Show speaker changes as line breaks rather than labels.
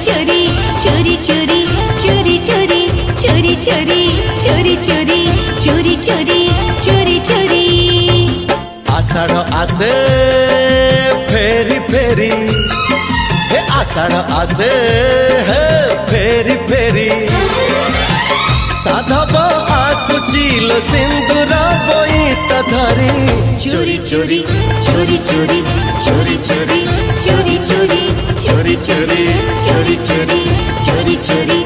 चोरी चोरी चोरी चोरी चोरी चोरी चोरी चोरी चोरी चोरी चोरी चोरी चोरी
आषाढ़ आसे फेरी फेरी हे आषाढ़ आसे हे फेरी फेरी साधब आसुचिल सिंदूर बोईत धरी
चोरी चोरी चोरी चोरी चोरी चोरी चोरी चोरी चोरी चोरी चोरी चोरी चोरी चोरी